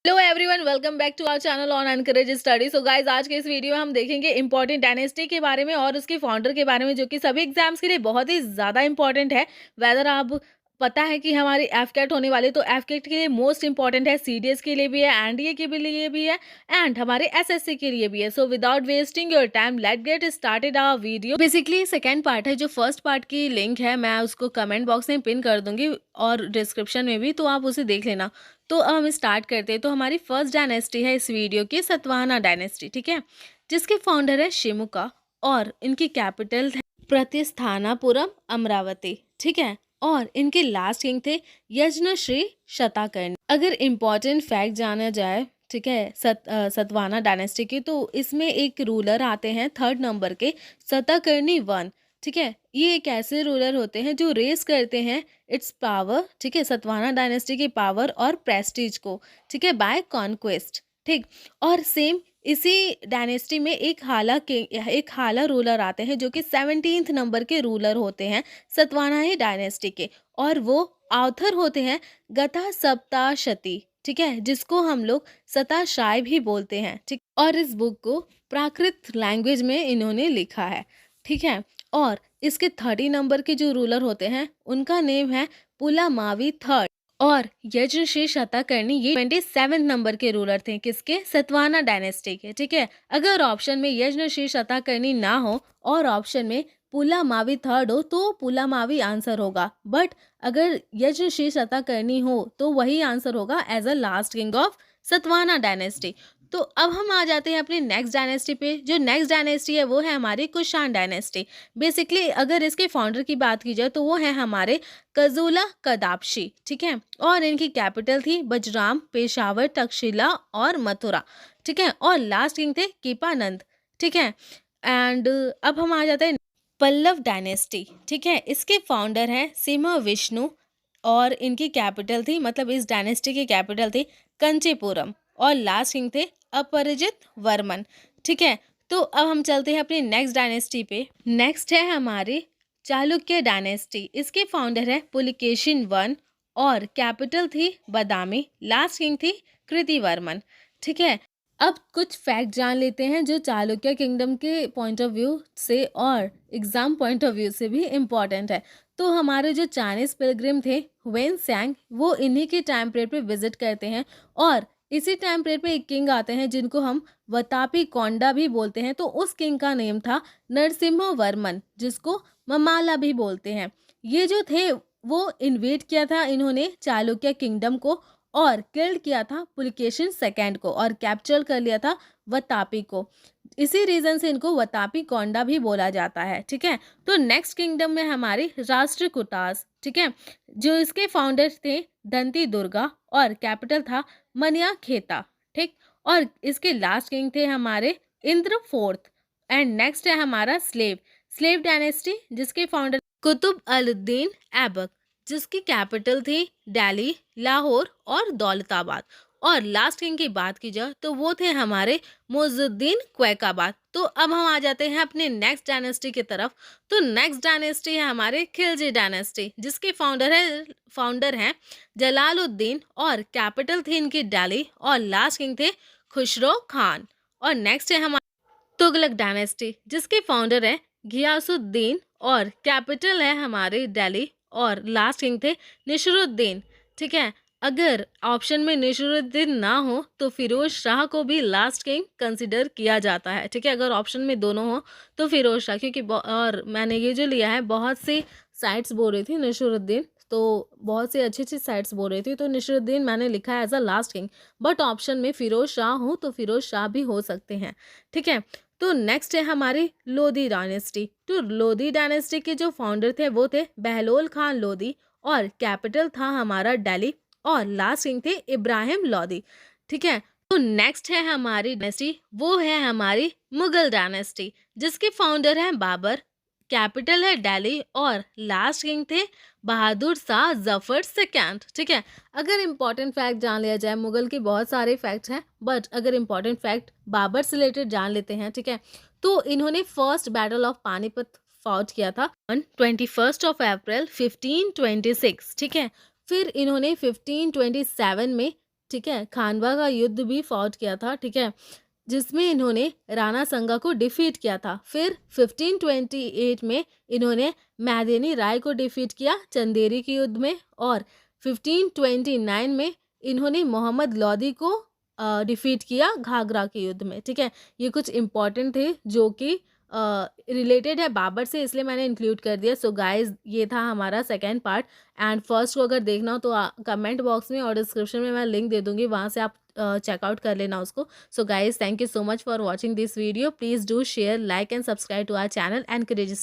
Hello everyone, welcome back to our channel on encourage study. So guys, आज के इस video में हम देखेंगे इंपॉर्टेंट डायनेस्टी के बारे में और उसके फाउंडर के बारे में, जो कि सभी एग्जाम्स के लिए बहुत ही ज़्यादा इंपॉर्टेंट है। वेदर आप पता है कि हमारी एफकेट होने वाली, तो एफकेट के लिए मोस्ट इंपॉर्टेंट है, सीडीएस के लिए भी है, एनडीए के लिए भी है, एंड हमारे एसएससी के लिए भी है। So without wasting your time, let get started our video. Basically second part है, जो फर्स्ट पार्ट की लिंक है मैं उसको कमेंट बॉक्स में पिन कर दूंगी और डिस्क्रिप्शन में भी, तो आप उसे देख लेना। तो अब हम स्टार्ट करते हैं। तो हमारी फर्स्ट डायनेस्टी है इस वीडियो की सतवाहना डायनेस्टी, ठीक है, जिसके फाउंडर है शिमुका और इनकी कैपिटल है प्रतिस्थानापुरम अमरावती, ठीक है। और इनके लास्ट किंग थे यज्ञश्री शताकर्णी। अगर इम्पोर्टेंट फैक्ट जाना जाए, ठीक है, सतवाहना डायनेस्टी की, तो इसमें एक रूलर आते हैं थर्ड नंबर के, शताकर्णी वन, ठीक है। ये एक ऐसे रूलर होते हैं जो रेस करते हैं इट्स पावर, ठीक है, सतवाहना डायनेस्टी की पावर और प्रेस्टीज को, ठीक है, बाय कॉन्क्वेस्ट, ठीक। और सेम इसी डायनेस्टी में एक हाला रूलर आते हैं जो कि 17th नंबर के रूलर होते हैं सतवाहना ही डायनेस्टी के, और वो ऑथर होते हैं गथा सप्ताशती, ठीक है, जिसको हम लोग सताशाय भी बोलते हैं, ठीक। और इस बुक को प्राकृत लैंग्वेज में इन्होंने लिखा है, ठीक है। और इसके 30 नंबर के जो रूलर होते हैं उनका नेम है पुलामावी थर्ड। और यज्ञश्री शताकर्णी ये 27 नंबर के रूलर थे, किसके, सतवाहना डायनेस्टी के, ठीक है। अगर ऑप्शन में यज्ञश्री शताकर्णी ना हो और ऑप्शन में पुलामावी थर्ड हो तो पुलामावी आंसर होगा, बट अगर यज्ञश्री शताकर्णी हो तो वही आंसर होगा as a last king of Satavahana dynasty. तो अब हम आ जाते हैं अपनी नेक्स्ट डायनेस्टी पे। जो नेक्स्ट डायनेस्टी है वो है हमारी कुषाण डायनेस्टी। बेसिकली अगर इसके फाउंडर की बात की जाए तो वो है हमारे कजूला कदापशी, ठीक है। और इनकी कैपिटल थी बजराम, पेशावर, तक्षशिला और मथुरा, ठीक है। और लास्ट किंग थे कीपानंद, ठीक है। एंड अब हम आ जाते हैं पल्लव डायनेस्टी, ठीक है। इसके फाउंडर हैं सिंह विष्णु और इनकी कैपिटल थी, मतलब इस डायनेस्टी की कैपिटल थी कंचीपुरम, और लास्ट किंग थे अपराजित वर्मन, ठीक है। तो अब हम चलते हैं अपनी नेक्स्ट डायनेस्टी पे। नेक्स्ट है हमारी चालुक्य डायनेस्टी। इसके फाउंडर है पुलिकेशिन वन और कैपिटल थी बादामी, लास्ट किंग थी कृतिवर्मन, ठीक है। अब कुछ फैक्ट जान लेते हैं जो चालुक्य किंगडम के पॉइंट ऑफ व्यू से और एग्जाम पॉइंट ऑफ व्यू से भी इम्पॉर्टेंट है। तो हमारे जो चाइनीज पिलग्रिम थे वेन सैंग, वो इन्हीं के टाइम पीरियड पे विजिट करते हैं, और इसी टाइम पीरियड पे एक किंग आते हैं जिनको हम वतापी कोंडा भी बोलते हैं। तो उस किंग का नेम था नरसिम्हा वर्मन, जिसको ममाला भी बोलते हैं। ये जो थे वो इन्वेट किया था इन्होंने चालुक्य किंगडम को, और किल्ड किया था पुलिकेशिन सेकेंड को, और कैप्चर कर लिया था वतापी को। इसी रीजन से इनको वतापी कोंडा भी बोला जाता है, ठीक है। तो नेक्स्ट किंगडम में हमारी राष्ट्रकूटास, ठीक है, जो इसके फाउंडर थे दंती दुर्गा और कैपिटल था मनिया खेता, ठीक। और इसके लास्ट किंग थे हमारे इंद्र फोर्थ। एंड नेक्स्ट है हमारा स्लेव डायनेस्टी, जिसके फाउंडर कुतुब अलुद्दीन ऐबक, जिसकी कैपिटल थी दिल्ली, लाहौर और दौलताबाद। और लास्ट किंग की बात की जाए तो वो थे हमारे मुइजुद्दीन क्वैकाबाद। तो अब हम आ जाते हैं अपने नेक्स्ट डायनेस्टी की तरफ। तो नेक्स्ट डायनेस्टी है हमारे खिलजी डायनेस्टी, जिसके फाउंडर हैं जलालुद्दीन और कैपिटल थी इनकी दिल्ली, और लास्ट किंग थे खुसरो खान। और नेक्स्ट है हमारे तुगलक डायनेस्टी, जिसके फाउंडर है घियासुद्दीन और कैपिटल है हमारे दिल्ली, और लास्ट किंग थे निशरुद्दीन, ठीक है। अगर ऑप्शन में निशरुद्दीन ना हो तो फिरोज शाह को भी लास्ट किंग कंसिडर किया जाता है, ठीक है। अगर ऑप्शन में दोनों हो तो फिरोज शाह, क्योंकि और मैंने ये जो लिया है बहुत सी साइट्स बोल रही थी निशरुद्दीन, तो बहुत सी अच्छी अच्छी साइट्स बोल रही थी, तो निशरुद्दीन मैंने लिखा है as a last king, but option में फिरोज शाह हो तो फिरोज शाह भी हो सकते हैं, ठीक है। तो नेक्स्ट है हमारी लोधी डायनेस्टी। तो लोधी डायनेस्टी के जो फाउंडर थे वो थे बहलोल खान लोधी, और कैपिटल था हमारा दिल्ली, और लास्ट किंग थे इब्राहिम लोधी, ठीक है। तो नेक्स्ट है हमारी डायनेस्टी, वो है हमारी मुगल डायनेस्टी, जिसके फाउंडर हैं बाबर, कैपिटल है दिल्ली, और लास्ट किंग थे बहादुर शाह जफर सेकेंड, ठीक है। अगर इम्पॉर्टेंट फैक्ट जान लिया जाए, मुगल के बहुत सारे फैक्ट्स हैं, बट अगर इम्पॉर्टेंट फैक्ट बाबर से रिलेटेड जान लेते हैं, ठीक है। तो इन्होंने first battle of Panipat fought किया था ऑन 21 अप्रैल 1526, ठीक है। फिर इन्होंने 1527 में ठीक है, खानवा का युद्ध भी फॉट किया था, ठीक है, जिसमें इन्होंने राणा संगा को डिफीट किया था। फिर 1528 में इन्होंने मैदेनी राय को डिफीट किया चंदेरी के युद्ध में, और 1529 में इन्होंने मोहम्मद लोदी को डिफीट किया घाघरा के युद्ध में, ठीक है। ये कुछ इम्पोर्टेंट थे जो कि रिलेटेड है बाबर से, इसलिए मैंने इंक्लूड कर दिया। सो गाइज, ये था हमारा सेकेंड पार्ट। एंड फर्स्ट को अगर देखना हो तो कमेंट बॉक्स में और डिस्क्रिप्शन में मैं लिंक दे दूंगी, वहाँ से आप चेकआउट कर लेना उसको। So guys, thank you so much for watching this video. Please do share, like and subscribe to our channel and करेजिस।